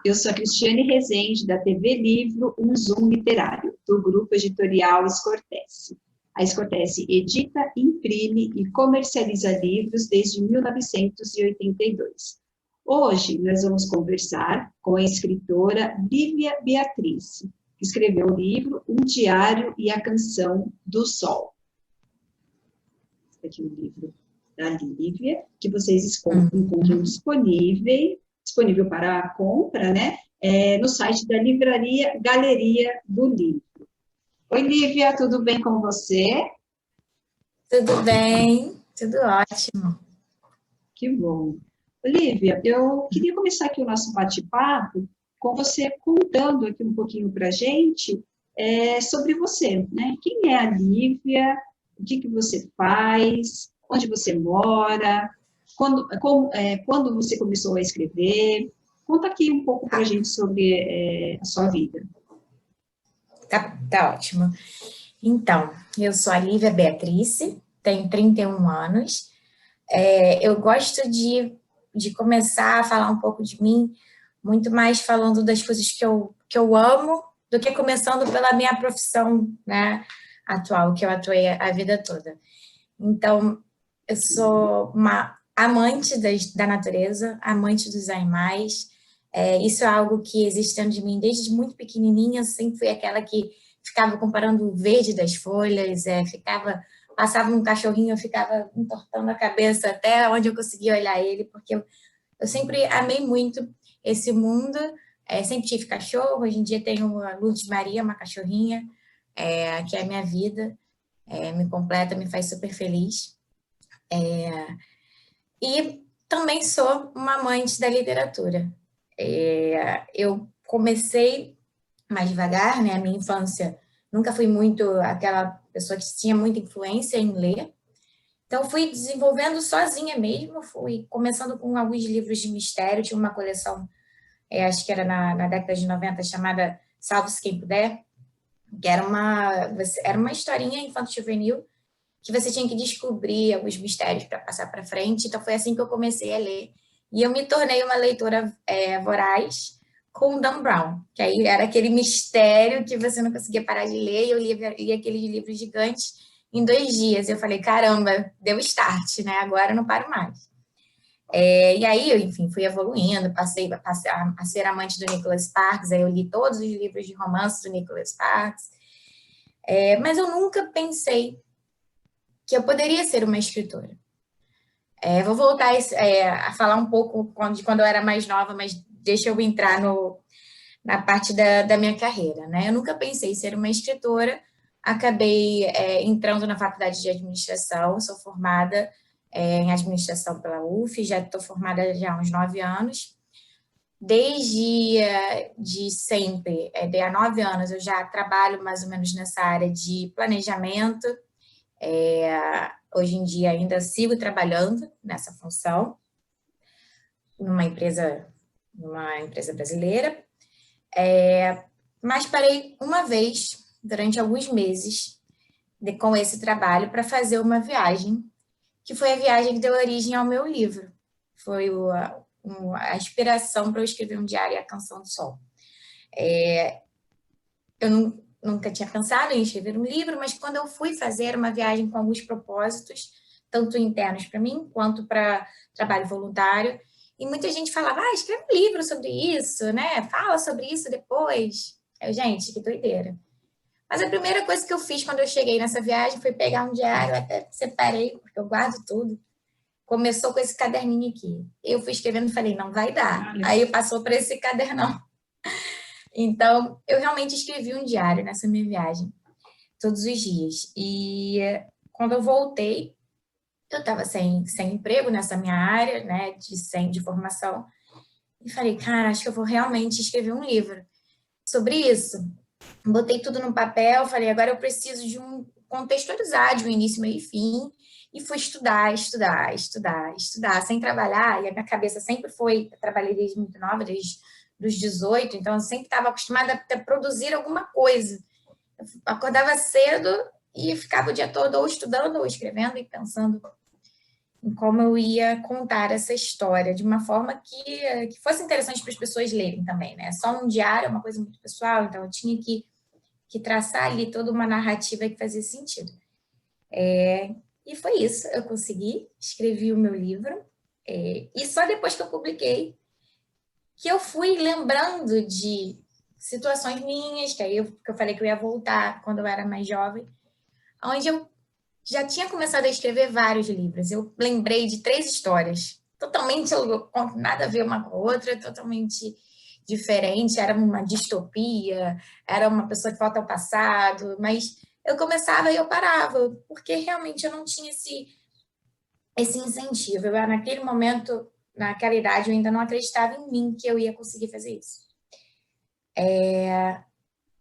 eu sou a Cristiane Rezende, da TV Livro, um Zoom literário, do grupo editorial Escortece. A Escortece edita, imprime e comercializa livros desde 1982. Hoje, nós vamos conversar com a escritora Lívia Beatriz, que escreveu o livro Um Diário e a Canção do Sol. Esse aqui é o livro da Lívia, que vocês encontram disponível para compra, né? No site da livraria Galeria do Livro. Oi, Lívia, tudo bem com você? Tudo bem, tudo ótimo. Que bom. Lívia, eu queria começar aqui o nosso bate-papo com você contando aqui um pouquinho para a gente sobre você, né? Quem é a Lívia? O que você faz? Onde você mora? Quando você começou a escrever? Conta aqui um pouco para a gente sobre a sua vida. Tá ótimo. Então, eu sou a Lívia Beatriz, tenho 31 anos. Eu gosto de começar a falar um pouco de mim, muito mais falando das coisas que eu amo, do que começando pela minha profissão, né, atual, que eu atuei a vida toda. Então, eu sou uma amante da natureza, amante dos animais. Isso é algo que existe dentro de mim desde muito pequenininha. Eu sempre fui aquela que ficava comparando o verde das folhas, passava um cachorrinho, eu ficava entortando a cabeça até onde eu conseguia olhar ele, porque eu sempre amei muito esse mundo. Sempre tive cachorro, hoje em dia tenho a Lourdes Maria, uma cachorrinha, que é a minha vida, me completa, me faz super feliz. E também sou uma amante da literatura. Eu comecei mais devagar, né? A minha infância nunca fui muito aquela pessoa que tinha muita influência em ler. Então, fui desenvolvendo sozinha mesmo, fui começando com alguns livros de mistério, tinha uma coleção, acho que era na década de 90, chamada Salve-se Quem Puder, que era uma historinha infanto-juvenil, que você tinha que descobrir alguns mistérios para passar para frente. Então, foi assim que eu comecei a ler. E eu me tornei uma leitora voraz com o Dan Brown, que aí era aquele mistério que você não conseguia parar de ler, e eu lia aqueles livros gigantes em 2 dias. Eu falei, caramba, deu start, né? Agora eu não paro mais. E aí, eu, enfim, fui evoluindo, passei a ser amante do Nicholas Sparks, aí eu li todos os livros de romance do Nicholas Sparks. Mas eu nunca pensei que eu poderia ser uma escritora. Vou voltar a falar um pouco de quando eu era mais nova, mas deixa eu entrar na parte da minha carreira, né? Eu nunca pensei em ser uma escritora, acabei entrando na faculdade de administração, sou formada em administração pela UF, já estou formada já há uns 9 anos. Desde de sempre, há 9 anos, eu já trabalho mais ou menos nessa área de planejamento. Hoje em dia ainda sigo trabalhando nessa função numa empresa brasileira, mas parei uma vez durante alguns meses com esse trabalho para fazer uma viagem, que foi a viagem que deu origem ao meu livro. Foi a inspiração para eu escrever Um Diário e a Canção do Sol. Eu nunca tinha pensado em escrever um livro, mas quando eu fui fazer uma viagem com alguns propósitos, tanto internos para mim, quanto para trabalho voluntário, e muita gente falava, escreve um livro sobre isso, né? Fala sobre isso depois. Gente, que doideira. Mas a primeira coisa que eu fiz quando eu cheguei nessa viagem foi pegar um diário, até separei, porque eu guardo tudo. Começou com esse caderninho aqui. Eu fui escrevendo e falei, não vai dar. Aí passou para esse cadernão. Então, eu realmente escrevi um diário nessa minha viagem, todos os dias. E quando eu voltei, eu estava sem emprego nessa minha área, né, de formação, e falei, cara, acho que eu vou realmente escrever um livro sobre isso. Botei tudo no papel, falei, agora eu preciso de contextualizar de um início, meio e fim, e fui estudar, sem trabalhar, e a minha cabeça sempre foi, eu trabalhei desde muito nova, desde dos 18, então eu sempre estava acostumada a produzir alguma coisa. Eu acordava cedo e ficava o dia todo ou estudando, ou escrevendo e pensando. em como eu ia contar essa história de uma forma que fosse interessante para as pessoas lerem também, né? Só um diário é uma coisa muito pessoal, então eu tinha que traçar ali toda uma narrativa que fazia sentido. E foi isso, eu consegui, escrevi o meu livro, e só depois que eu publiquei, que eu fui lembrando de situações minhas, que eu falei que eu ia voltar quando eu era mais jovem, onde eu já tinha começado a escrever vários livros. Eu lembrei de 3 histórias, totalmente nada a ver uma com a outra, totalmente diferente. Era uma distopia, era uma pessoa que volta ao passado, mas eu começava e eu parava, porque realmente eu não tinha esse incentivo. Naquele momento, naquela idade, eu ainda não acreditava em mim que eu ia conseguir fazer isso.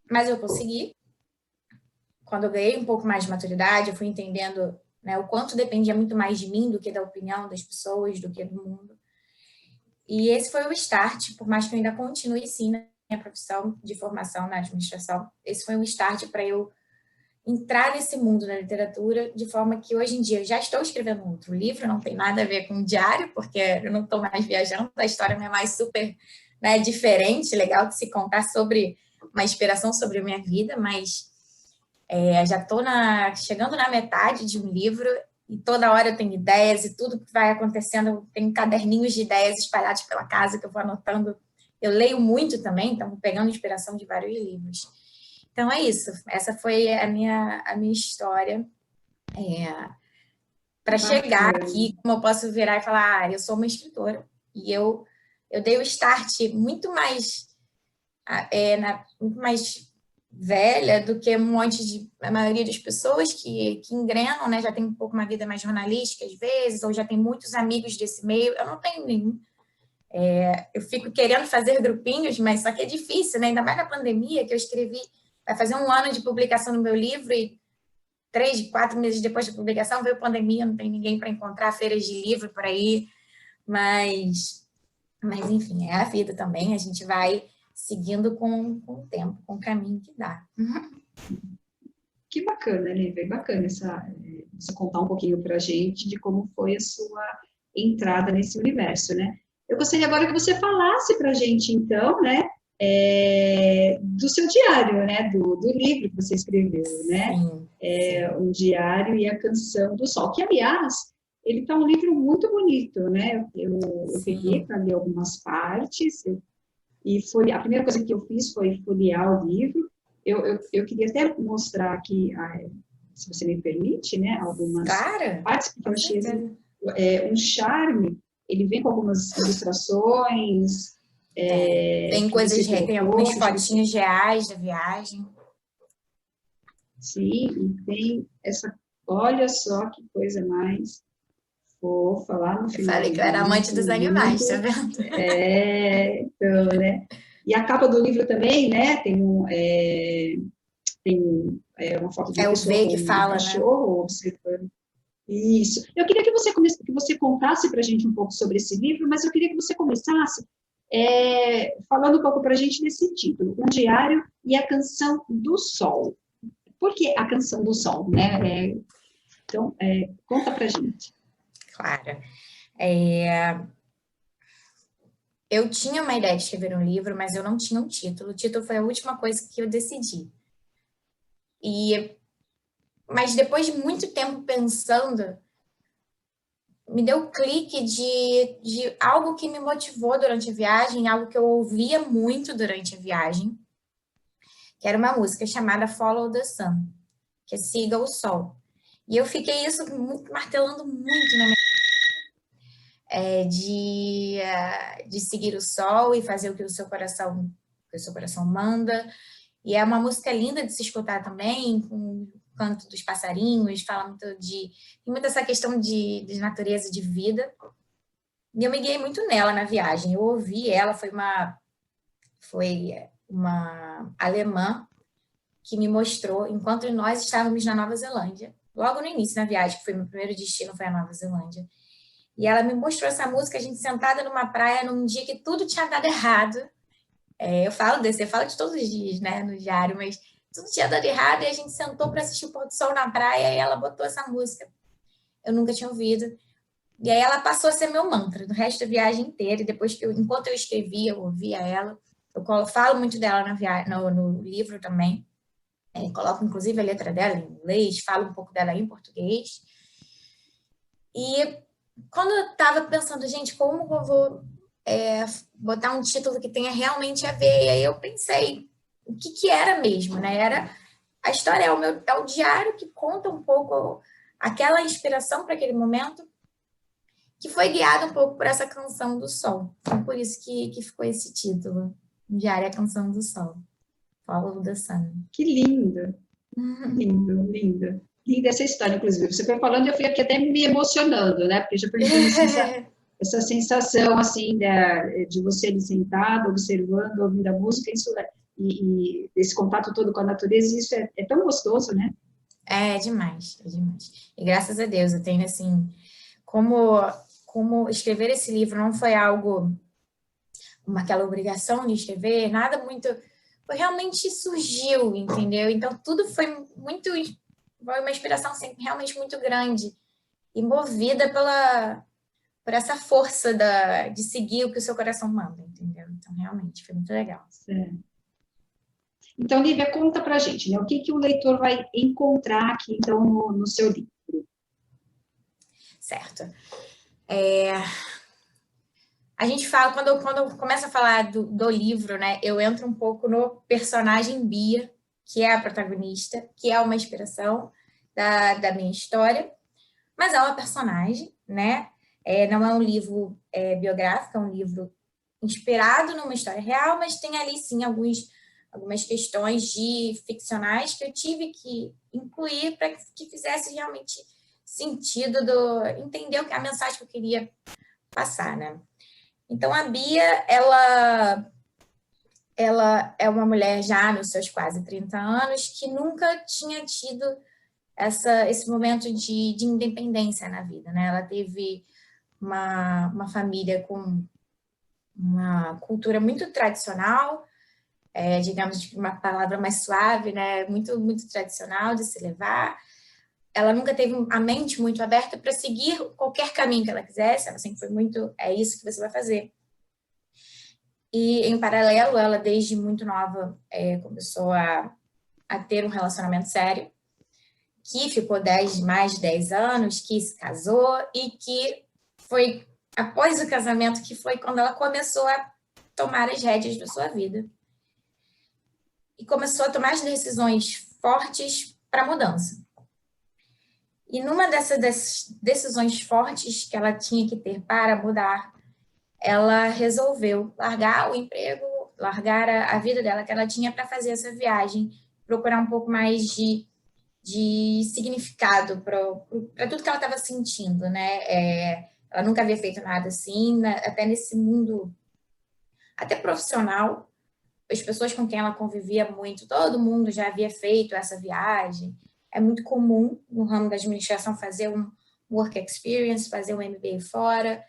Mas eu consegui. Quando eu ganhei um pouco mais de maturidade, eu fui entendendo, né, o quanto dependia muito mais de mim do que da opinião das pessoas, do que do mundo. E esse foi o start, por mais que eu ainda continue, sim, na minha profissão de formação na administração. Esse foi um start para eu entrar nesse mundo da literatura, de forma que hoje em dia eu já estou escrevendo um outro livro, não tem nada a ver com um diário, porque eu não estou mais viajando, a história é mais super, né, diferente, legal de se contar sobre uma inspiração sobre a minha vida, mas já estou chegando na metade de um livro e toda hora eu tenho ideias e tudo que vai acontecendo, eu tenho caderninhos de ideias espalhados pela casa que eu vou anotando. Eu leio muito também, então pegando inspiração de vários livros. Então é isso, essa foi a minha história. Para chegar aqui, como eu posso virar e falar, eu sou uma escritora. E eu dei o start muito mais, muito mais velha do que a maioria das pessoas que engrenam, né? Já tem um pouco uma vida mais jornalística às vezes, ou já tem muitos amigos desse meio. Eu não tenho nenhum. Eu fico querendo fazer grupinhos, mas só que é difícil, né? Ainda mais na pandemia, que eu escrevi, vai fazer 1 ano de publicação do meu livro e 3, 4 meses depois da publicação veio a pandemia, não tem ninguém para encontrar feiras de livro por aí, mas enfim, é a vida também, a gente vai seguindo com o tempo, com o caminho que dá. Que bacana, né? Bem bacana você contar um pouquinho para a gente de como foi a sua entrada nesse universo, né? Eu gostaria agora que você falasse para a gente, então, né, do seu diário, né, do livro que você escreveu, né? Sim. O Diário e a Canção do Sol, que, aliás, ele está um livro muito bonito, né? Eu peguei para ler algumas partes, e a primeira coisa que eu fiz foi folhear o livro. Eu queria até mostrar aqui, se você me permite, né, algumas partes, porque eu achei um charme. Ele vem com algumas ilustrações. Tem tem algumas fotinhas reais da viagem. Sim, e tem essa. Olha só que coisa mais fofa lá no final. Eu falei que eu era amante dos animais, tá vendo? Então, né? E a capa do livro também, né? Tem uma foto de uma pessoa com um cachorro, né? Observando. Isso. Eu queria que você contasse para a gente um pouco sobre esse livro, mas eu queria que você começasse falando um pouco para a gente desse título, Um Diário e a Canção do Sol. Por que a Canção do Sol, né? Então, conta para a gente. Claro. Eu tinha uma ideia de escrever um livro, mas eu não tinha um título. O título foi a última coisa que eu decidi. Mas depois de muito tempo pensando, me deu o clique de algo que me motivou durante a viagem, algo que eu ouvia muito durante a viagem, que era uma música chamada Follow the Sun, que é Siga o Sol. E eu fiquei martelando muito na minha de seguir o sol e fazer o que o seu coração manda. E é uma música linda de se escutar também, com o canto dos passarinhos, fala tem muito essa questão de natureza, de vida. E eu me guiei muito nela na viagem. Eu ouvi ela, foi uma alemã que me mostrou, enquanto nós estávamos na Nova Zelândia, logo no início da viagem, que foi meu primeiro destino, foi a Nova Zelândia. E ela me mostrou essa música, a gente sentada numa praia, num dia que tudo tinha dado errado. Eu falo de todos os dias, né, no diário, mas tudo tinha dado errado e a gente sentou para assistir o pôr do sol na praia e ela botou essa música. Eu nunca tinha ouvido. E aí ela passou a ser meu mantra do resto da viagem inteira. E depois enquanto eu escrevia, eu ouvia ela. Eu falo muito dela no livro também. Coloco, inclusive, a letra dela em inglês, falo um pouco dela em português. E quando eu estava pensando, gente, como eu vou botar um título que tenha realmente a ver? E aí eu pensei, o que era mesmo, né? A história é o diário que conta um pouco aquela inspiração para aquele momento, que foi guiado um pouco por essa Canção do Sol. Então, por isso que ficou esse título, Diário é a Canção do Sol, Follow the Sun. Que lindo, lindo, lindo. Linda essa história, inclusive. Você foi falando, eu fui aqui até me emocionando, né? Porque já foi me dando essa sensação, assim, de você ali sentado, observando, ouvindo a música, isso, e esse contato todo com a natureza, isso é tão gostoso, né? É demais, é demais. E graças a Deus, eu tenho, assim, como escrever esse livro não foi algo, aquela obrigação de escrever, nada muito, foi realmente surgiu, entendeu? Então, tudo foi uma inspiração assim, realmente muito grande e movida por essa força de seguir o que o seu coração manda, entendeu? Então, realmente, foi muito legal. Certo. Então, Lívia, conta pra gente, né? O que o leitor vai encontrar aqui, então, no seu livro? Certo. A gente fala, quando eu começo a falar do livro, né, eu entro um pouco no personagem Bia, que é a protagonista, que é uma inspiração da minha história, mas é uma personagem, né? Não é um livro biográfico, é um livro inspirado numa história real, mas tem ali, sim, algumas questões ficcionais que eu tive que incluir para que fizesse realmente sentido entender a mensagem que eu queria passar, né? Então, a Bia, ela é uma mulher já nos seus quase 30 anos que nunca tinha tido esse momento de independência na vida, né? Ela teve uma família com uma cultura muito tradicional, digamos, de uma palavra mais suave, né? Muito, muito tradicional de se levar. Ela nunca teve a mente muito aberta para seguir qualquer caminho que ela quisesse, ela sempre foi muito, é isso que você vai fazer. E, em paralelo, ela, desde muito nova, começou a ter um relacionamento sério, que ficou mais de 10 anos, que se casou e que foi após o casamento que foi quando ela começou a tomar as rédeas da sua vida. E começou a tomar as decisões fortes para a mudança. E numa dessas decisões fortes que ela tinha que ter para mudar, ela resolveu largar o emprego, largar a vida dela que ela tinha para fazer essa viagem, procurar um pouco mais de significado para tudo que ela estava sentindo, né? Ela nunca havia feito nada assim, né? Até nesse mundo, até profissional, as pessoas com quem ela convivia muito, todo mundo já havia feito essa viagem. É muito comum no ramo da administração fazer um work experience, fazer um MBA fora.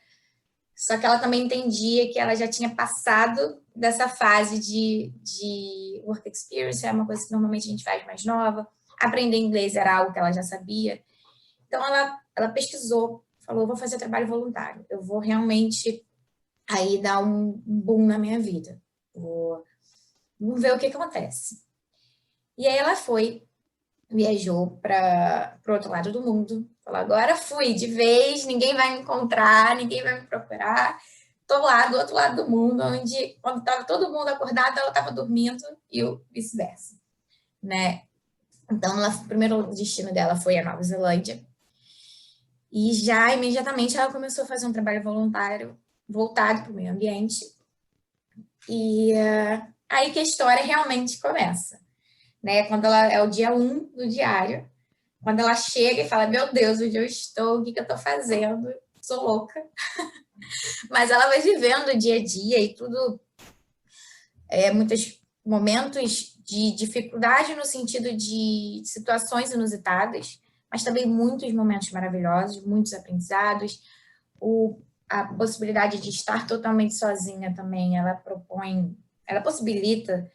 Só que ela também entendia que ela já tinha passado dessa fase de work experience, é uma coisa que normalmente a gente faz mais nova. Aprender inglês era algo que ela já sabia. Então, ela pesquisou, falou, vou fazer trabalho voluntário. Eu vou realmente aí dar um boom na minha vida. Vamos ver o que acontece. E aí ela viajou para o outro lado do mundo. Falou, agora fui de vez, ninguém vai me encontrar, ninguém vai me procurar. Estou lá do outro lado do mundo, onde quando estava todo mundo acordado, ela estava dormindo e vice-versa, né? Então, o primeiro destino dela foi a Nova Zelândia. E já imediatamente ela começou a fazer um trabalho voluntário voltado para o meio ambiente. E aí que a história realmente começa, né? Quando ela é o dia 1 do diário, quando ela chega e fala, meu Deus, onde eu estou, o que eu estou fazendo? Sou louca. Mas ela vai vivendo o dia a dia e tudo, muitos momentos de dificuldade no sentido de situações inusitadas, mas também muitos momentos maravilhosos, muitos aprendizados. A possibilidade de estar totalmente sozinha também, ela possibilita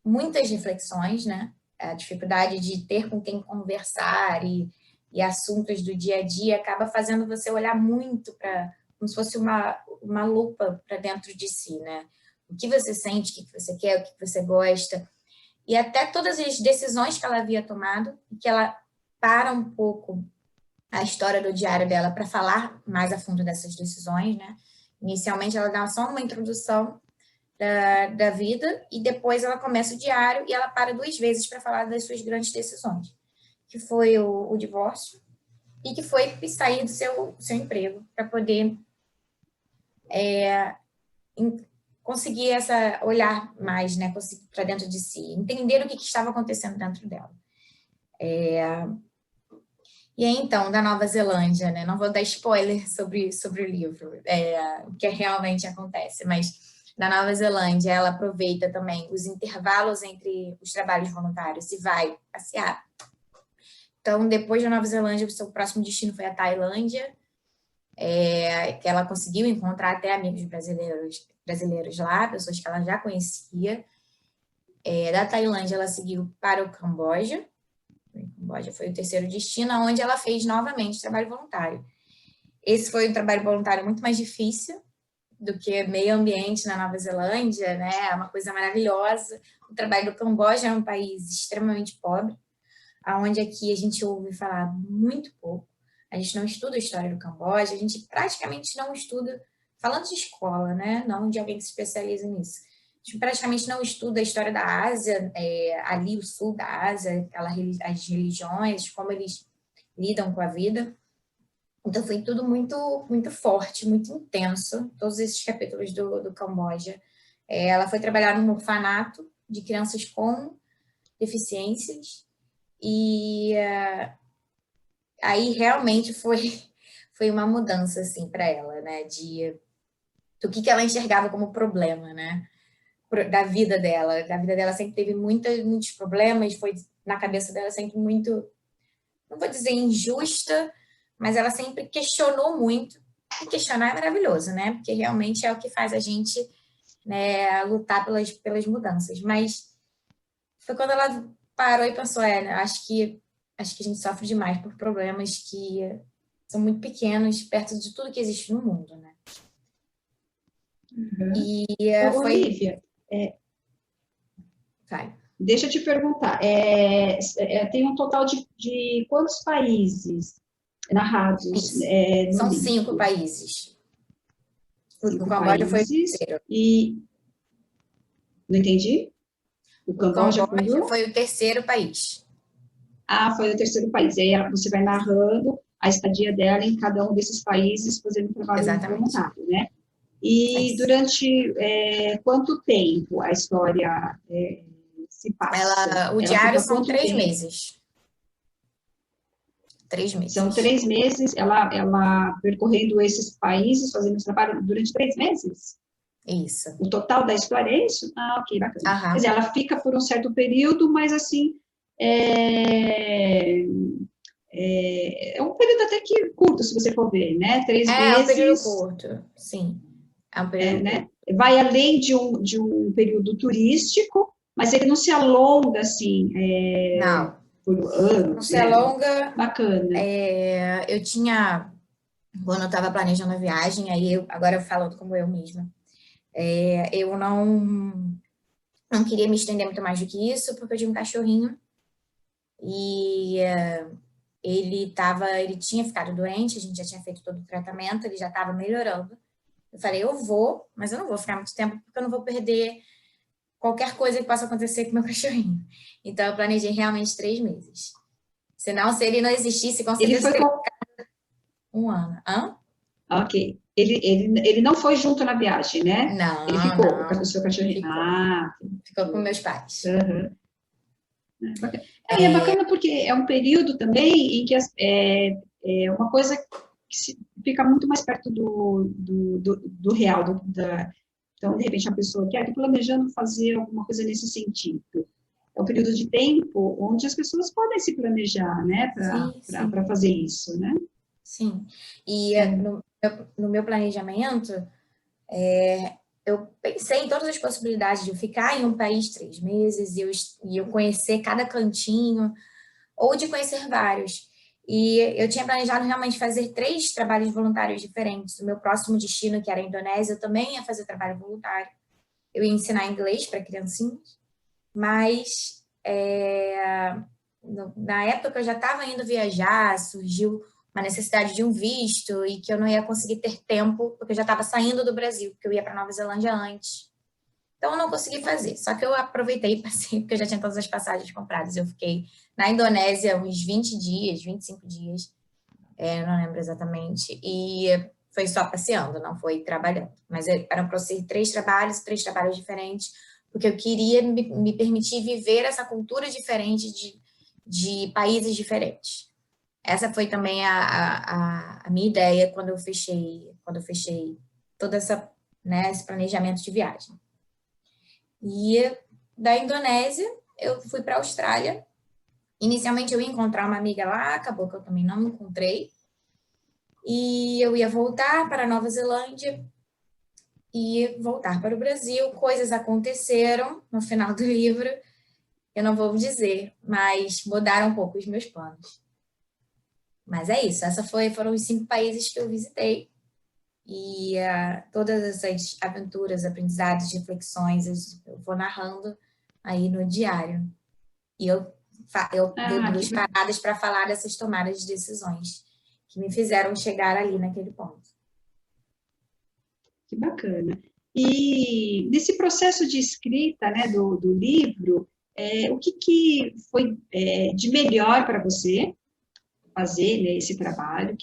muitas reflexões, né? A dificuldade de ter com quem conversar e e assuntos do dia a dia, acaba fazendo você olhar muito para, como se fosse uma lupa para dentro de si, né? O que você sente, o que você quer, o que você gosta, e até todas as decisões que ela havia tomado, e que ela para um pouco a história do diário dela para falar mais a fundo dessas decisões, né? Inicialmente ela dá só uma introdução da vida e depois ela começa o diário e ela para 2 vezes para falar das suas grandes decisões, que foi o divórcio e que foi sair do seu emprego para poder conseguir olhar mais, né, para dentro de si, entender o que estava acontecendo dentro dela. E aí, então, da Nova Zelândia, né? Não vou dar spoiler sobre o livro, o que realmente acontece, mas da Nova Zelândia, ela aproveita também os intervalos entre os trabalhos voluntários e vai passear. Então, depois da Nova Zelândia, o seu próximo destino foi a Tailândia, que ela conseguiu encontrar até amigos brasileiros lá, pessoas que ela já conhecia. Da Tailândia, ela seguiu para o Camboja. O Camboja foi o terceiro destino, onde ela fez novamente trabalho voluntário. Esse foi um trabalho voluntário muito mais difícil do que meio ambiente na Nova Zelândia, né? É uma coisa maravilhosa. O trabalho do Camboja é um país extremamente pobre, onde aqui a gente ouve falar muito pouco. A gente não estuda a história do Camboja, a gente praticamente não estuda, falando de escola, né? Não de alguém que se especializa nisso. A gente praticamente não estuda a história da Ásia, ali o sul da Ásia, as religiões, como eles lidam com a vida. Então, foi tudo muito, muito forte, muito intenso, todos esses capítulos do Camboja. Ela foi trabalhar num orfanato de crianças com deficiências e aí realmente foi uma mudança assim para ela, né, do que ela enxergava como problema, né, da vida dela. A vida dela sempre teve muitos problemas, foi na cabeça dela sempre muito, não vou dizer injusta, mas ela sempre questionou muito. E questionar é maravilhoso, né? Porque realmente é o que faz a gente, né, lutar pelas mudanças. Mas foi quando ela parou e pensou, acho que a gente sofre demais por problemas que são muito pequenos perto de tudo que existe no mundo, né? Uhum. E foi... Olivia, Vai. Deixa eu te perguntar, tem um total de quantos países narrados no São livro? 5 países. O 5 Camboja foi o países terceiro. E... Não entendi? O Camboja foi o terceiro país. Foi o terceiro país. E aí você vai narrando a estadia dela em cada um desses países, fazendo um trabalho voluntário, né? E durante quanto tempo a história se passa? O diário são 3 meses. 3 meses. São 3 meses, ela percorrendo esses países, fazendo esse trabalho durante 3 meses? Isso. O total da história é isso? Ok, bacana. Aham. Quer dizer, ela fica por um certo período, mas assim, é um período até que curto, se você for ver, né? 3 meses. É um período curto, sim. É um período né? Vai além de um período turístico, mas ele não se alonga assim, não. por anos. Não se alonga. Bacana. Eu tinha, quando eu estava planejando a viagem, agora falando como eu mesma, eu não queria me estender muito mais do que isso, porque eu tinha um cachorrinho e ele tinha ficado doente, a gente já tinha feito todo o tratamento, ele já estava melhorando. Eu falei, eu vou, mas eu não vou ficar muito tempo, porque eu não vou perder qualquer coisa que possa acontecer com o meu cachorrinho. Então, eu planejei realmente 3 meses. Senão, se ele não existisse, com certeza Ele foi teria 1 ano. Hã? Ok. Ele não foi junto na viagem, né? Não, ele ficou não. com o seu cachorrinho. Ficou com meus pais. Uhum. É bacana porque é um período também em que é uma coisa que fica muito mais perto do real. Então, de repente, a pessoa que está planejando fazer alguma coisa nesse sentido. É um período de tempo onde as pessoas podem se planejar, né, para fazer isso, né? Sim. E no meu planejamento, eu pensei em todas as possibilidades de eu ficar em um país 3 meses e eu conhecer cada cantinho, ou de conhecer vários. E eu tinha planejado realmente fazer 3 trabalhos voluntários diferentes. O meu próximo destino, que era a Indonésia, eu também ia fazer trabalho voluntário. Eu ia ensinar inglês para criancinhas, mas na época que eu já estava indo viajar, surgiu uma necessidade de um visto e que eu não ia conseguir ter tempo, porque eu já estava saindo do Brasil, porque eu ia para Nova Zelândia antes. Então, eu não consegui fazer. Só que eu aproveitei e passei, porque eu já tinha todas as passagens compradas. Eu fiquei na Indonésia uns 20 dias, 25 dias, não lembro exatamente, e foi só passeando, não foi trabalhando. Mas eram para ser 3 trabalhos diferentes, porque eu queria me permitir viver essa cultura diferente de países diferentes. Essa foi também a minha ideia quando eu fechei todo esse planejamento de viagem. E da Indonésia, eu fui para a Austrália. Inicialmente, eu ia encontrar uma amiga lá, acabou que eu também não encontrei. E eu ia voltar para a Nova Zelândia e voltar para o Brasil. Coisas aconteceram no final do livro, eu não vou dizer, mas mudaram um pouco os meus planos. Mas é isso, foram os 5 países que eu visitei. E todas essas aventuras, aprendizados, reflexões, eu vou narrando aí no diário. E eu dei 2 paradas para falar dessas tomadas de decisões que me fizeram chegar ali naquele ponto. Que bacana. E nesse processo de escrita, né, do livro, o que foi de melhor para você fazer, né, esse trabalho?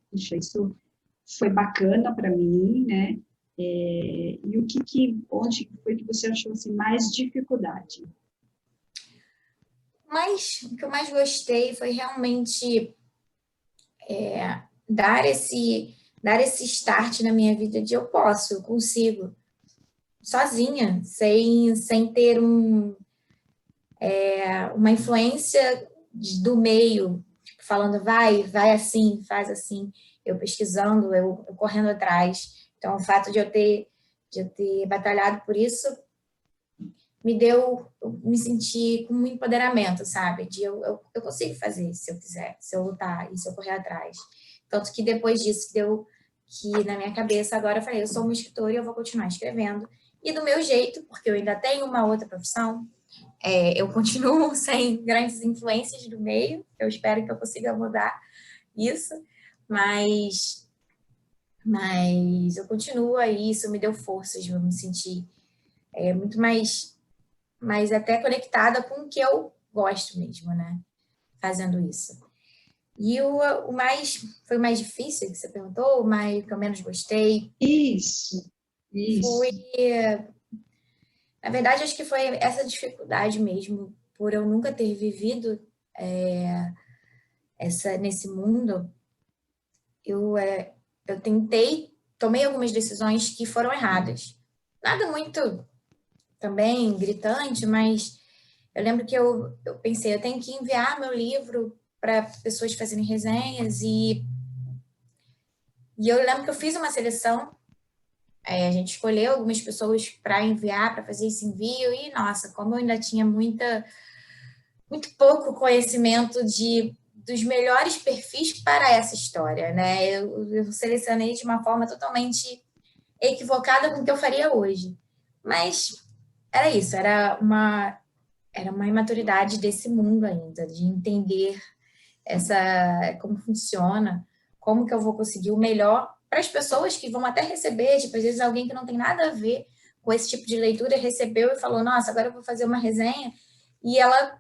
Puxa, isso foi bacana para mim, né? E onde foi que você achou assim, mais dificuldade? Mas o que eu mais gostei foi realmente dar esse start na minha vida de eu consigo, sozinha, sem ter uma influência do meio, tipo, falando vai assim, faz assim, eu pesquisando, eu correndo atrás. Então, o fato de eu ter batalhado por isso eu me senti com um empoderamento, sabe? De eu consigo fazer se eu quiser, se eu lutar e se eu correr atrás. Tanto que depois disso que na minha cabeça agora eu falei, eu sou uma escritora e eu vou continuar escrevendo. E do meu jeito, porque eu ainda tenho uma outra profissão, eu continuo sem grandes influências do meio, eu espero que eu consiga mudar isso, mas eu continuo aí, isso me deu forças, eu me senti muito mais até conectada com o que eu gosto mesmo, né? Fazendo isso. E foi o mais difícil que você perguntou, o que eu menos gostei? Isso. Foi, na verdade, acho que foi essa dificuldade mesmo, por eu nunca ter vivido nesse mundo. Eu tomei algumas decisões que foram erradas. Nada muito também gritante, mas eu lembro que eu pensei, eu tenho que enviar meu livro para pessoas fazerem resenhas e eu lembro que eu fiz uma seleção, a gente escolheu algumas pessoas para enviar, para fazer esse envio e, nossa, como eu ainda tinha muito pouco conhecimento dos melhores perfis para essa história, né? Eu selecionei de uma forma totalmente equivocada com o que eu faria hoje. Mas era isso, era uma imaturidade desse mundo ainda, de entender como funciona, como que eu vou conseguir o melhor para as pessoas que vão até receber, tipo, às vezes alguém que não tem nada a ver com esse tipo de leitura recebeu e falou, nossa, agora eu vou fazer uma resenha, e ela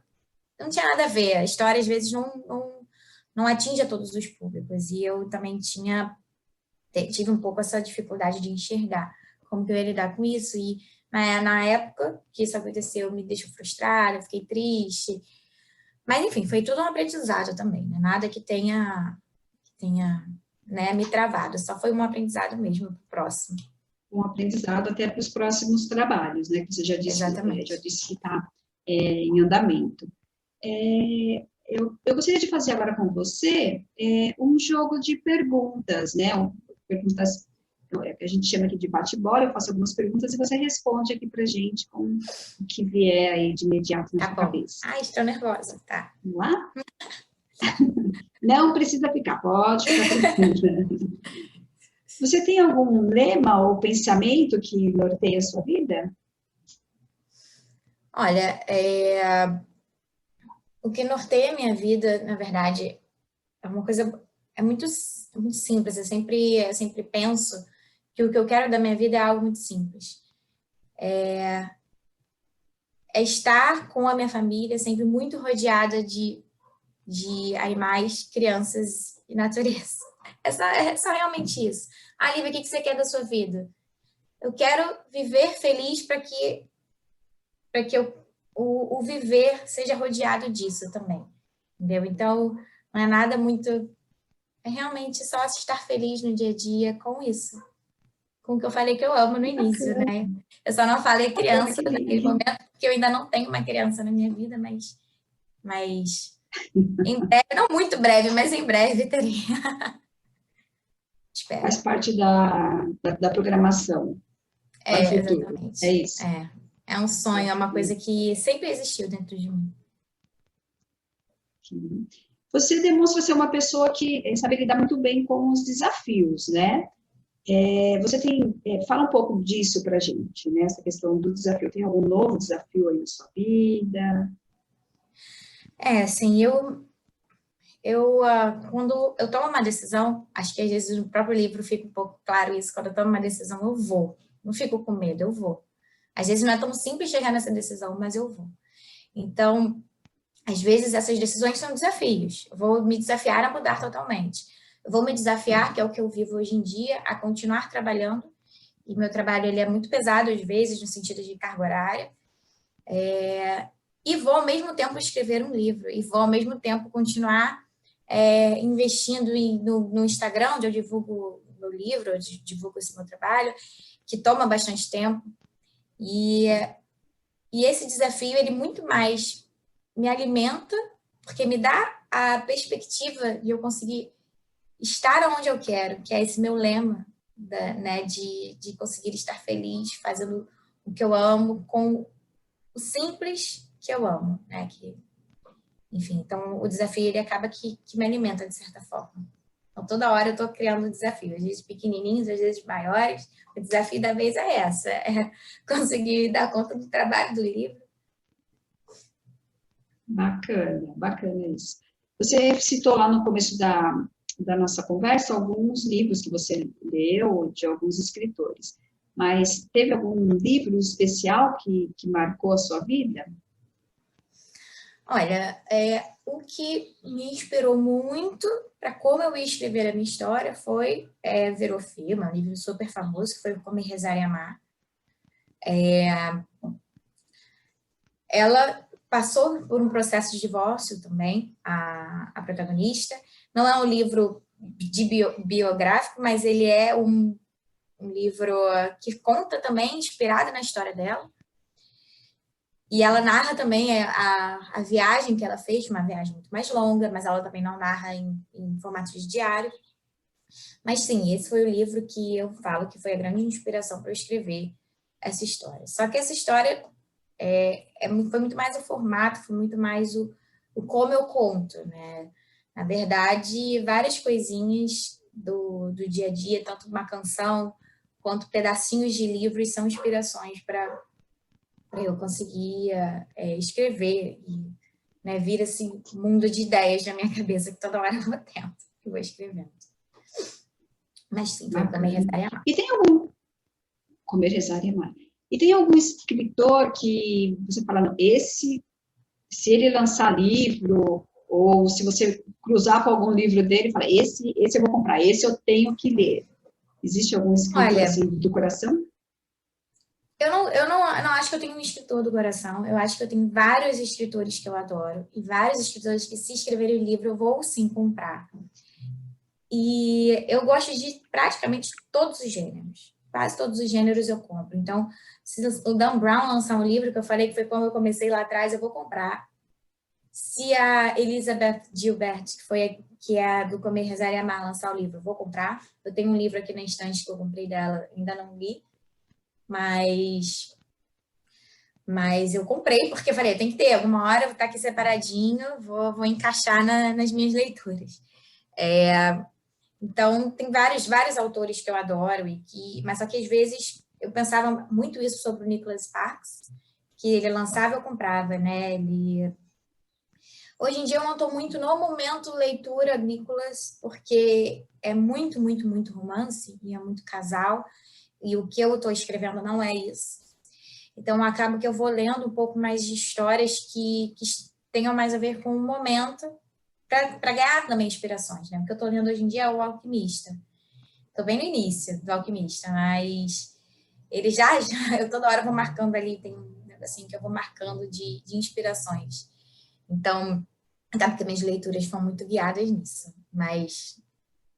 não tinha nada a ver, a história às vezes não atinge a todos os públicos, e eu também tive um pouco essa dificuldade de enxergar como que eu ia lidar com isso, e na época que isso aconteceu, me deixou frustrada, fiquei triste, mas enfim, foi tudo um aprendizado também, né? Nada que tenha né, me travado, só foi um aprendizado mesmo para o próximo. Um aprendizado até para os próximos trabalhos, né? Que você já disse, que está em andamento. Eu gostaria de fazer agora com você um jogo de perguntas, né? Perguntas que a gente chama aqui de bate-bola, eu faço algumas perguntas e você responde aqui para a gente com o que vier aí de imediato na sua cabeça. Ai, estou nervosa, tá. Vamos lá? Não precisa ficar, pode ficar tranquila. Você tem algum lema ou pensamento que norteia a sua vida? Olha, o que norteia a minha vida, na verdade, é uma coisa, é muito simples. Eu sempre penso que o que eu quero da minha vida é algo muito simples. É estar com a minha família, sempre muito rodeada de animais, crianças e natureza. É só realmente isso. Ah, Lívia, o que você quer da sua vida? Eu quero viver feliz para que o viver seja rodeado disso também, entendeu? Então, não é nada muito... É realmente só estar feliz no dia a dia com isso, com o que eu falei que eu amo no início, Bacana, né? Eu só não falei bacana, criança que naquele lindo. momento, porque eu ainda não tenho uma criança na minha vida, mas em breve, não muito breve, mas em breve teria. Faz Espero. parte da programação para o futuro, é Exatamente. isso. É um sonho, é uma coisa que sempre existiu dentro de mim. Você demonstra ser uma pessoa que sabe lidar muito bem com os desafios, né? Você tem, fala um pouco disso para a gente, né? Essa questão do desafio. Tem algum novo desafio aí na sua vida? Assim, quando eu tomo uma decisão, acho que às vezes no próprio livro fica um pouco claro isso, quando eu tomo uma decisão, eu vou. Não fico com medo, eu vou. Às vezes não é tão simples chegar nessa decisão, mas eu vou. Então, às vezes essas decisões são desafios. Eu vou me desafiar a mudar totalmente. Eu vou me desafiar, que é o que eu vivo hoje em dia, a continuar trabalhando. E meu trabalho ele é muito pesado às vezes, no sentido de carga horária. E vou ao mesmo tempo escrever um livro. E vou ao mesmo tempo continuar investindo no Instagram, onde eu divulgo o meu livro, onde eu divulgo esse meu trabalho, que toma bastante tempo. E esse desafio, ele muito mais me alimenta, porque me dá a perspectiva de eu conseguir estar onde eu quero, que é esse meu lema, né, de conseguir estar feliz, fazendo o que eu amo, com o simples que eu amo, né, enfim, então o desafio ele acaba que me alimenta de certa forma. Então toda hora eu estou criando um desafio, às vezes pequenininhos, às vezes maiores. O desafio da vez é essa, é conseguir dar conta do trabalho do livro. Bacana, bacana isso. Você citou lá no começo da nossa conversa alguns livros que você leu, de alguns escritores. Mas teve algum livro especial que marcou a sua vida? Olha, o que me inspirou muito para como eu ia escrever a minha história foi ver o filme, um livro super famoso, que foi Comer, Rezar e Amar. Ela passou por um processo de divórcio também, a protagonista. Não é um livro biográfico, mas ele é um livro que conta também, inspirado na história dela. E ela narra também a viagem que ela fez, uma viagem muito mais longa, mas ela também não narra em formato de diário. Mas sim, esse foi o livro que eu falo que foi a grande inspiração para eu escrever essa história. Só que essa história foi muito mais o formato, foi muito mais o como eu conto, né? Na verdade, várias coisinhas do dia a dia, tanto uma canção quanto pedacinhos de livros são inspirações para eu conseguir escrever e, né, vir esse mundo de ideias na minha cabeça que toda hora eu vou tendo e vou escrevendo. Mas sim, foi o Comer, Bacana. Rezar e Amar. E tem algum... Comer, rezar e amar. E tem algum escritor que você fala, não, esse, se ele lançar livro, ou se você cruzar com algum livro dele, fala, esse eu vou comprar, esse eu tenho que ler. Existe algum escritor Olha, assim do coração? eu não acho que eu tenho um escritor do coração. Eu acho que eu tenho vários escritores que eu adoro e vários escritores que, se escreverem o livro, eu vou sim comprar. E eu gosto de praticamente todos os gêneros. Quase todos os gêneros eu compro. Então, se o Dan Brown lançar um livro, que eu falei que foi quando eu comecei lá atrás, eu vou comprar. Se a Elizabeth Gilbert, que é a do Comer, Rezar e Amar, lançar o livro, eu vou comprar. Eu tenho um livro aqui na estante que eu comprei dela, ainda não li. Mas Mas eu comprei porque eu falei, tem que ter, alguma hora eu vou estar aqui separadinho, vou encaixar nas minhas leituras. Então, tem vários autores que eu adoro, mas só que às vezes eu pensava muito isso sobre o Nicholas Sparks, que ele lançava e eu comprava, né? Hoje em dia eu não estou muito no momento leitura, Nicholas, porque é muito, muito, muito romance e é muito casal, e o que eu estou escrevendo não é isso. Então, acaba que eu vou lendo um pouco mais de histórias que tenham mais a ver com o momento, para ganhar também inspirações, né? O que eu estou lendo hoje em dia é O Alquimista. Estou bem no início do Alquimista, mas ele eu toda hora vou marcando ali, tem assim que eu vou marcando de inspirações. Então, acaba que minhas leituras foram muito guiadas nisso, mas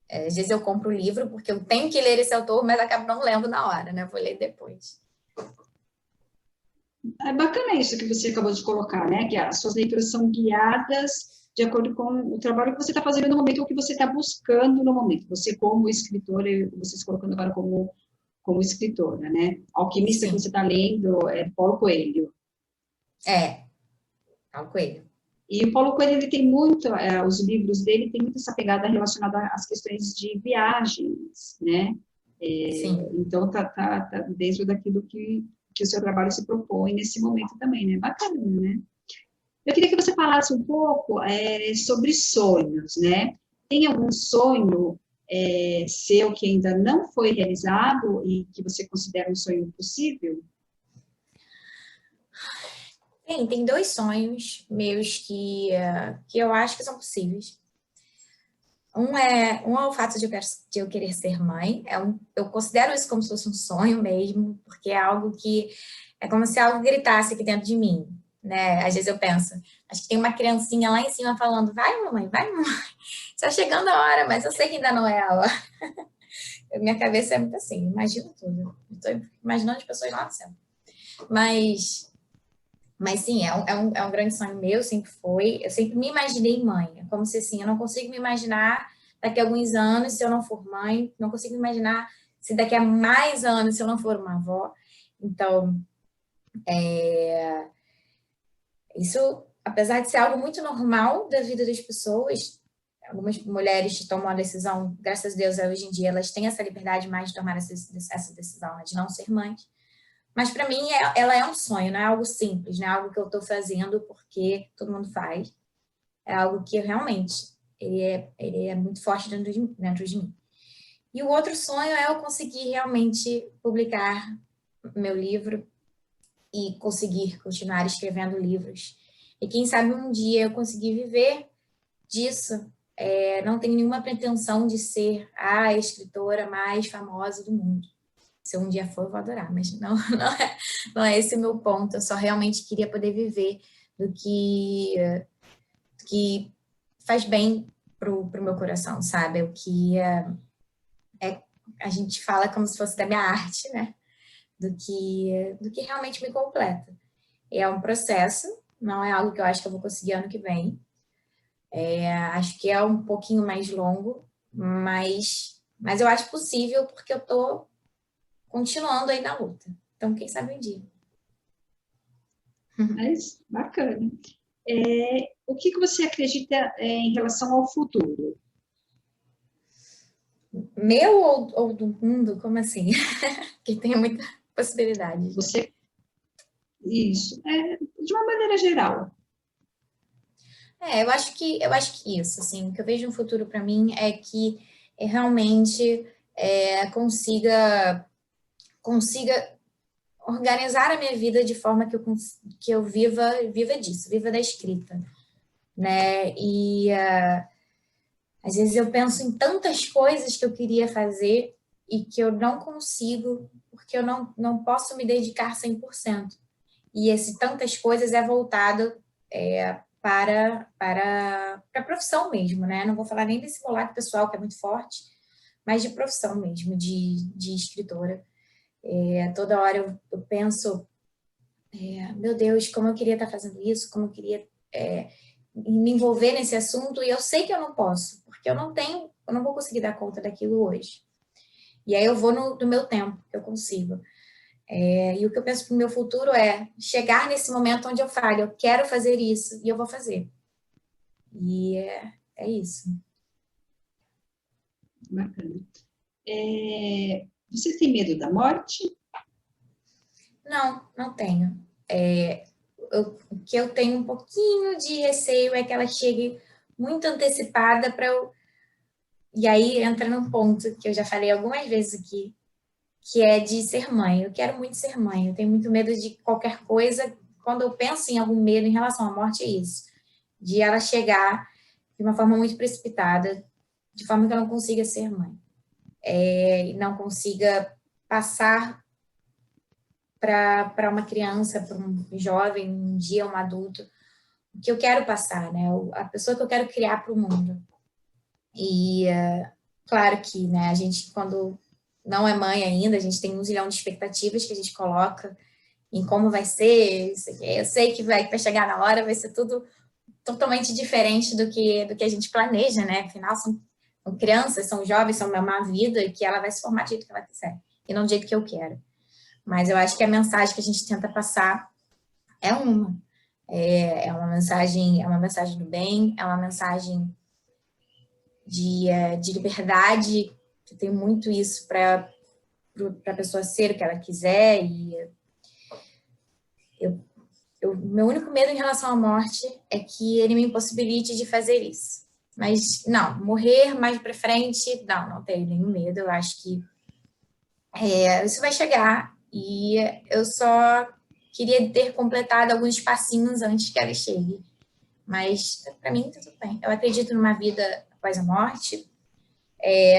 às vezes eu compro o livro porque eu tenho que ler esse autor, mas acabo não lendo na hora, né? Vou ler depois. É bacana isso que você acabou de colocar, né? Que as suas leituras são guiadas de acordo com o trabalho que você está fazendo no momento, ou que você está buscando no momento. Você como escritora, você se colocando agora como escritora, né? Alquimista que Sim, você está lendo é Paulo Coelho. Paulo Coelho. E o Paulo Coelho, ele tem muito, os livros dele tem muito essa pegada relacionada às questões de viagens, né? Sim. Então, tá dentro daquilo que o seu trabalho se propõe nesse momento também, né? Bacana, né? Eu queria que você falasse um pouco sobre sonhos, né? Tem algum sonho seu que ainda não foi realizado e que você considera um sonho possível? Tem dois sonhos meus que eu acho que são possíveis. Um é o fato de eu querer ser mãe. Eu considero isso como se fosse um sonho mesmo, porque é algo que é como se algo gritasse aqui dentro de mim, né? Às vezes eu penso, acho que tem uma criancinha lá em cima falando, vai, mamãe, está chegando a hora, mas eu sei que ainda não é a hora. Minha cabeça é muito assim, imagino tudo. Estou imaginando as pessoas lá no céu. Mas sim, é um grande sonho meu, sempre foi. Eu sempre me imaginei mãe. É como se assim, eu não consigo me imaginar daqui a alguns anos se eu não for mãe, não consigo me imaginar se daqui a mais anos se eu não for uma avó. Então, isso, apesar de ser algo muito normal da vida das pessoas, algumas mulheres que tomam a decisão, graças a Deus, hoje em dia, elas têm essa liberdade mais de tomar essa decisão, né, de não ser mães. Mas para mim ela é um sonho, não é algo simples, não é algo que eu estou fazendo porque todo mundo faz. É algo que eu realmente, ele é muito forte dentro de mim. E o outro sonho é eu conseguir realmente publicar meu livro e conseguir continuar escrevendo livros. E quem sabe um dia eu conseguir viver disso. Não tenho nenhuma pretensão de ser a escritora mais famosa do mundo. Se eu um dia for, eu vou adorar, mas não é esse o meu ponto. Eu só realmente queria poder viver do que faz bem pro meu coração, sabe? O que a gente fala como se fosse da minha arte, né? Do que realmente me completa. É um processo, não é algo que eu acho que eu vou conseguir ano que vem. Acho que é um pouquinho mais longo, mas eu acho possível porque eu tô continuando aí na luta. Então, quem sabe um dia. Mas, bacana. O que você acredita em relação ao futuro? Meu ou do mundo? Como assim? Que tem muita possibilidade, né? Isso, de uma maneira geral. Eu acho que isso, assim, o que eu vejo no futuro para mim é que realmente consiga organizar a minha vida de forma que eu viva disso, viva da escrita, né? E às vezes eu penso em tantas coisas que eu queria fazer e que eu não consigo, porque eu não posso me dedicar 100%. E esse tantas coisas é voltado para a profissão mesmo, né? Não vou falar nem desse meu lado pessoal, que é muito forte, mas de profissão mesmo, de escritora. Toda hora eu penso, meu Deus, como eu queria estar fazendo isso, como eu queria me envolver nesse assunto, e eu sei que eu não posso, porque eu não vou conseguir dar conta daquilo hoje. E aí eu vou no meu tempo, que eu consigo. E o que eu penso para o meu futuro é chegar nesse momento onde eu falo, eu quero fazer isso, e eu vou fazer. E é isso. Bacana. Você tem medo da morte? Não, não tenho. O que eu tenho um pouquinho de receio é que ela chegue muito antecipada para eu... E aí entra num ponto que eu já falei algumas vezes aqui, que é de ser mãe. Eu quero muito ser mãe, eu tenho muito medo de qualquer coisa. Quando eu penso em algum medo em relação à morte, é isso. De ela chegar de uma forma muito precipitada, de forma que eu não consiga ser mãe. E não consiga passar para uma criança, para um jovem, um dia um adulto, o que eu quero passar, né? A pessoa que eu quero criar para o mundo. E claro que, né, a gente, quando não é mãe ainda, a gente tem um zilhão de expectativas que a gente coloca em como vai ser, isso aqui. Eu sei que vai chegar na hora, vai ser tudo totalmente diferente do que a gente planeja, né? Afinal, são crianças, são jovens, são uma vida que ela vai se formar do jeito que ela quiser, e não do jeito que eu quero. Mas eu acho que a mensagem que a gente tenta passar é uma. É uma mensagem do bem, é uma mensagem de liberdade, que tem muito isso para a pessoa ser o que ela quiser. E meu único medo em relação à morte é que ele me impossibilite de fazer isso. Mas, não, morrer mais para frente, não tenho nenhum medo. Eu acho que isso vai chegar e eu só queria ter completado alguns passinhos antes que ela chegue. Mas, para mim, tá tudo bem. Eu acredito numa vida após a morte.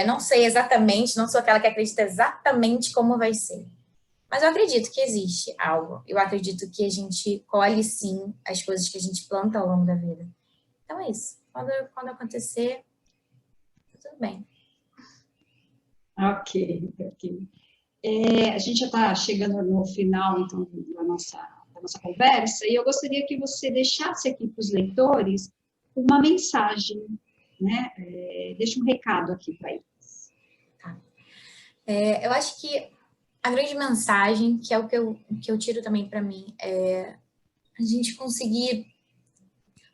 Não sei exatamente, não sou aquela que acredita exatamente como vai ser. Mas eu acredito que existe algo. Eu acredito que a gente colhe, sim, as coisas que a gente planta ao longo da vida. Então é isso. Quando acontecer, tá tudo bem. Ok. A gente já está chegando no final, então, da nossa conversa, e eu gostaria que você deixasse aqui para os leitores uma mensagem, né? Deixa um recado aqui para eles. Tá. Eu acho que a grande mensagem, que é o que eu tiro também para mim, é a gente conseguir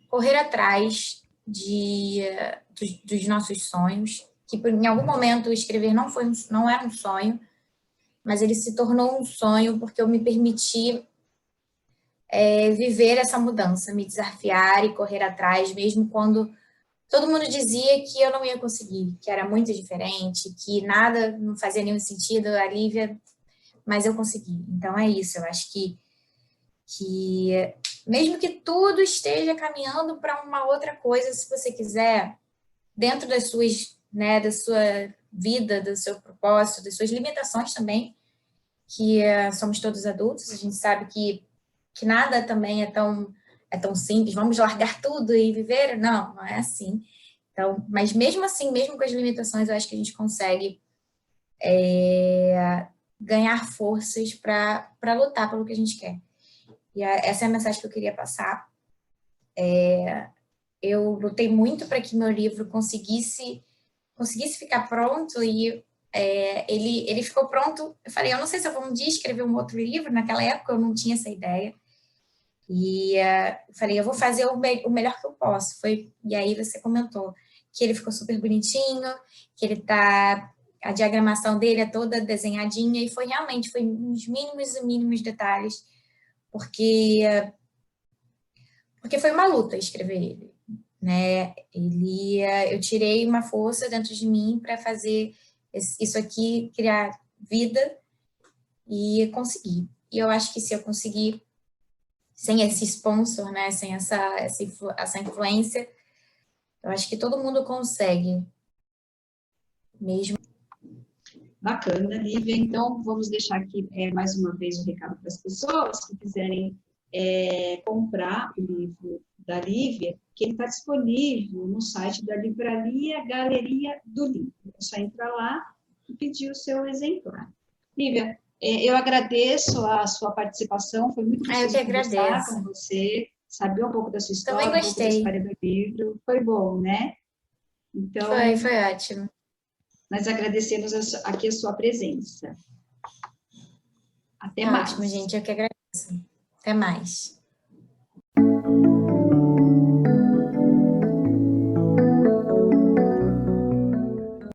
correr atrás dos nossos sonhos, que em algum momento escrever não era um sonho, mas ele se tornou um sonho porque eu me permiti viver essa mudança, me desafiar e correr atrás, mesmo quando todo mundo dizia que eu não ia conseguir, que era muito diferente, que nada não fazia nenhum sentido, a Lívia, mas eu consegui. Então é isso, eu acho que mesmo que tudo esteja caminhando para uma outra coisa, se você quiser, dentro das suas, né, da sua vida, do seu propósito, das suas limitações também, que somos todos adultos, a gente sabe que nada também é tão simples, vamos largar tudo e viver? Não é assim. Então, mas mesmo assim, mesmo com as limitações, eu acho que a gente consegue ganhar forças para lutar pelo que a gente quer. E essa é a mensagem que eu queria passar. Eu lutei muito para que meu livro conseguisse ficar pronto e ele ficou pronto. Eu falei, eu não sei se eu vou um dia escrever um outro livro, naquela época eu não tinha essa ideia. E eu falei, eu vou fazer o melhor que eu posso. E aí você comentou que ele ficou super bonitinho, que a diagramação dele é toda desenhadinha, e foi uns mínimos e mínimos detalhes, porque foi uma luta escrever ele, né? Eu tirei uma força dentro de mim para fazer isso aqui, criar vida, e consegui. E eu acho que se eu conseguir, sem esse sponsor, né, sem essa influência, eu acho que todo mundo consegue, mesmo. Bacana, Lívia. Então, vamos deixar aqui mais uma vez o recado para as pessoas que quiserem comprar o livro da Lívia, que ele está disponível no site da Livraria Galeria do Livro. É só entrar lá e pedir o seu exemplar. Lívia, eu agradeço a sua participação, foi muito gostoso conversar com você, saber um pouco da sua história, Também gostei. Um pouco da história do livro. Foi bom, né? Então, foi ótimo. Nós agradecemos aqui a sua presença. Até mais. Ótimo, gente. Eu que agradeço. Até mais.